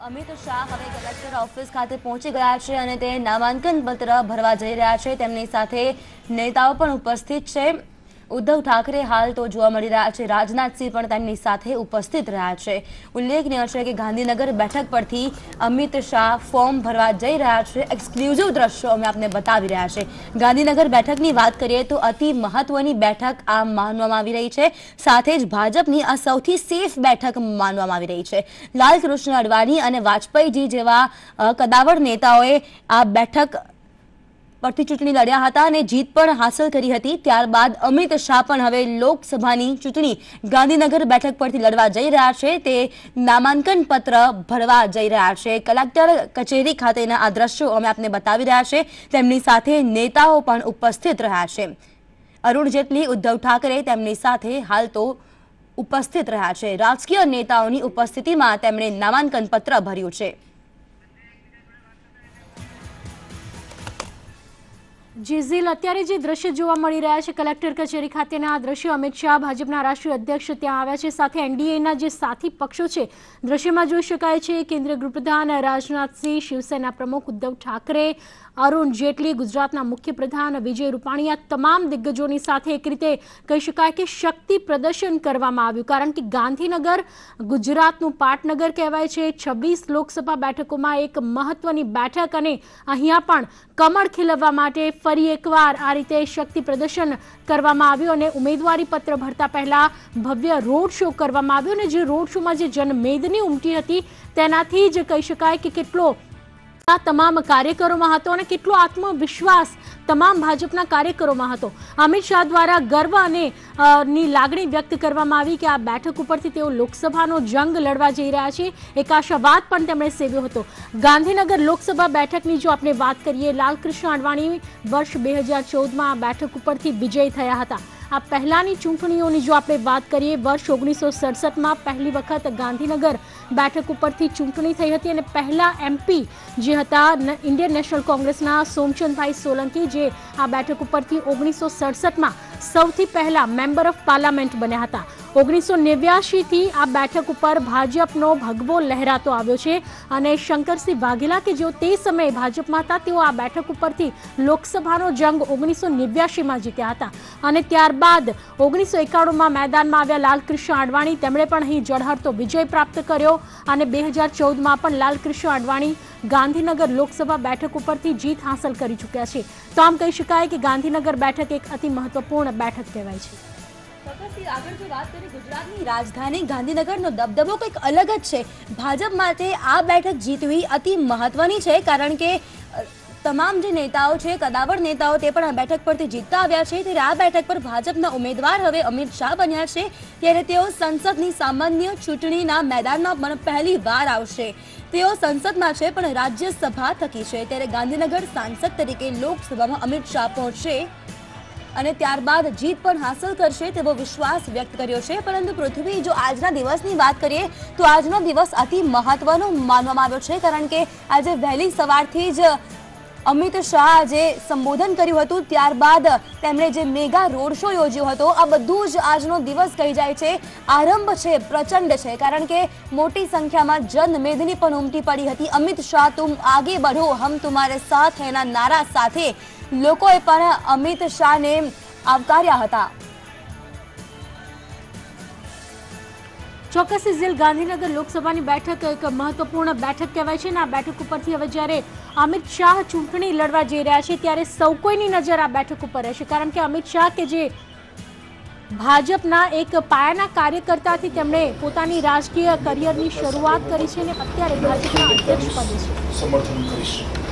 અમિત શાહ હવે collector office ખાતે પહોંચી ગયા છે અને તે નામાંકન પત્ર ભરવા જઈ રહ્યા છે। તેમની સાથે નેતાઓ પણ ઉપસ્થિત છે। ઉદ્ધવ ઠાકરે હાલ તો જોવા મળી રહ્યા છે, રાજનાથ સિંહ પણ તેમની સાથે ઉપસ્થિત રહ્યા છે। ઉલ્લેખનીય છે કે ગાંધીનગર બેઠક પરથી અમિત શાહ ફોર્મ ભરવા જઈ રહ્યા છે। એક્સક્લુઝિવ દ્રશ્યો અમે આપને બતાવી રહ્યા છે। ગાંધીનગર બેઠકની વાત કરીએ તો અતિ મહત્વની બેઠક આ માનવામાં આવી રહી છે। સાથે જ ભાજપની આ સૌથી સેફ બેઠક માનવામાં આવી રહી છે। લાલકૃષ્ણ અડવાણી અને વાજપેયીજી જેવા કદાવર નેતાઓએ આ બેઠક પરથી ચૂંટણી લડ્યા હતા અને જીત પણ હાંસલ કરી હતી। ત્યારબાદ અમિત શાહ પણ હવે લોકસભાની ચૂંટણી ગાંધીનગર બેઠક પરથી લડવા જઈ રહ્યા છે। તે નામાંકન પત્ર ભરવા જઈ રહ્યા છે। કલેક્ટર કચેરી ખાતેના આ દ્રશ્યો અમે આપને બતાવી રહ્યા છે। તેમની સાથે નેતાઓ પણ ઉપસ્થિત રહ્યા છે। અરુણ જેટલી, ઉદ્ધવ ઠાકરે તેમની સાથે હાલ તો ઉપસ્થિત રહ્યા છે। રાજકીય નેતાઓની ઉપસ્થિતિમાં તેમણે નામાંકન પત્ર ભર્યું છે। જીઝીલ, અત્યારે જે દ્રશ્ય જોવા મળી રહ્યા છે કલેક્ટર કચેરી ખાતેના આ દ્રશ્યો, અમિત શાહ ભાજપના રાષ્ટ્રીય અધ્યક્ષ ત્યાં આવ્યા છે, સાથે એનડીએના જે સાથી પક્ષો છે દ્રશ્યમાં જોઈ શકાય છે। કેન્દ્રીય ગૃહપ્રધાન રાજનાથ સિંહ, શિવસેના પ્રમુખ ઉદ્ધવ ઠાકરે, અરુણ જેટલી, ગુજરાતના મુખ્યપ્રધાન વિજય રૂપાણી, આ તમામ દિગ્ગજોની સાથે એક રીતે કહી શકાય કે શક્તિ પ્રદર્શન કરવામાં આવ્યું, કારણ કે ગાંધીનગર ગુજરાતનું પાટનગર કહેવાય છે। 26 લોકસભા બેઠકોમાં એક મહત્વની બેઠક અને અહીંયા પણ કમળ ખીલવવા માટે ફરી એકવાર આ રીતે શક્તિ પ્રદર્શન કરવામાં આવ્યું અને ઉમેદવારી પત્ર ભરતા પહેલા ભવ્ય રોડ શો કરવામાં આવ્યો અને જે રોડ શોમાં જે જનમેદની ઉમટી હતી તેનાથી જ કહી શકાય કે કેટલો આ તમામ કાર્યકરોમાં હતો અને કેટલો આત્મવિશ્વાસ તમામ ભાજપના કાર્યકરોમાં હતો। અમિત શાહ દ્વારા ગર્વ અને ની લાગણી વ્યક્ત કરવામાં આવી કે આ બેઠક ઉપરથી તેઓ લોકસભાનો જંગ લડવા જઈ રહ્યા છે। એક આશાવાદ પણ તેમણે સેવ્યો હતો। ગાંધીનગર લોકસભા બેઠકની જો આપણે વાત કરીએ, લાલકૃષ્ણ અડવાણી વર્ષ 2014માં આ બેઠક ઉપરથી વિજય થયા હતા। આ પહેલાની ચૂંટણીઓની જો આપણે વાત કરીએ, વર્ષ 1967માં પહેલી વખત ગાંધીનગર બેઠક ઉપરથી ચૂંટણી થઈ હતી અને પહેલા એમપી જે હતા ઇન્ડિયન નેશનલ કોંગ્રેસના સોમચંદભાઈ સોલંકી, જે આ બેઠક ઉપરથી 1967માં સૌથી પહેલા મેમ્બર ઓફ પાર્લામેન્ટ બન્યા હતા। 1989થી આ બેઠક ઉપર ભાજપનો ભગવો લહેરાતો આવ્યો છે અને શંકરસિંહ વાઘેલા કે જેઓ તે સમયે ભાજપમાં હતા, તેઓ આ બેઠક ઉપરથી લોકસભાનો જંગ 1989માં જીત્યા હતા અને ત્યારબાદ 1991માં મેદાનમાં આવ્યા લાલકૃષ્ણ અડવાણી, તેમણે પણ અહીં ઝળહળતો વિજય પ્રાપ્ત કર્યો અને 2014માં પણ લાલકૃષ્ણ અડવાણી ગાંધીનગર લોકસભા બેઠક ઉપરથી જીત હાંસલ કરી ચૂક્યા છે। તો આમ કહી શકાય કે ગાંધીનગર બેઠક એક અતિ મહત્વપૂર્ણ બેઠક કહેવાય છે। આગળ જો વાત કરીએ, ગુજરાતની રાજધાની ગાંધીનગરનો દબદબો કંઈક અલગ જ છે। ભાજપ માટે આ બેઠક જીતવી અતિ મહત્વની છે, કારણ કે તમામ જે નેતાઓ છે, કદાવર નેતાઓ, તે પણ આ બેઠક પરથી જીતતા આવ્યા છે। ત્યારે આ બેઠક પર ભાજપના ઉમેદવાર હવે અમિત શાહ બન્યા છે, ત્યારે તેઓ સંસદની સામાન્ય ચૂંટણીના મેદાનમાં પણ પહેલી વાર આવશે। તેઓ સંસદમાં છે પણ રાજ્યસભા થકી છે, ત્યારે ગાંધીનગર સાંસદ તરીકે લોકસભામાં અમિત શાહ પહોંચશે અને ત્યારબાદ જીત પણ હાંસલ કરશે તેવો વિશ્વાસ વ્યક્ત કર્યો છે। પરંતુ પૃથ્વી, જો આજના દિવસની વાત કરીએ તો આજનો દિવસ અતિ મહત્વનો માનવામાં આવ્યો છે, કારણ કે આજે વહેલી સવારથી જ અમિત શાહ જે સંબોધન કર્યું હતું, ત્યારબાદ તેમણે જે મેગા રોડ શો યોજ્યો હતો, આ બધું જ આજનો દિવસ કહી જાય છે આરંભ છે, પ્રચંડ છે, કારણ કે મોટી સંખ્યામાં જનમેદની પણ ઉમટી પડી હતી। અમિત શાહ તુમ આગે બઢો, હમ તુમ્હારે સાથ હૈ ના નારા સાથે લોકોએ પણ અમિત શાહને આવકાર્યા હતા। ચોક્કસ જીલ, ગાંધીનગર લોકસભાની બેઠક એક મહત્વપૂર્ણ બેઠક કહેવાય છે અને આ બેઠક ઉપરથી હવે જ્યારે અમિત શાહ ચૂંટણી લડવા જઈ રહ્યા છે ત્યારે સૌ કોઈની નજર આ બેઠક ઉપર રહેશે, કારણ કે અમિત શાહ કે જે ભાજપના એક પાયાના કાર્યકર્તાથી તેમણે પોતાની રાજકીય કરિયરની શરૂઆત કરી છે અને અત્યારે ભાજપના અધ્યક્ષ પદે છે।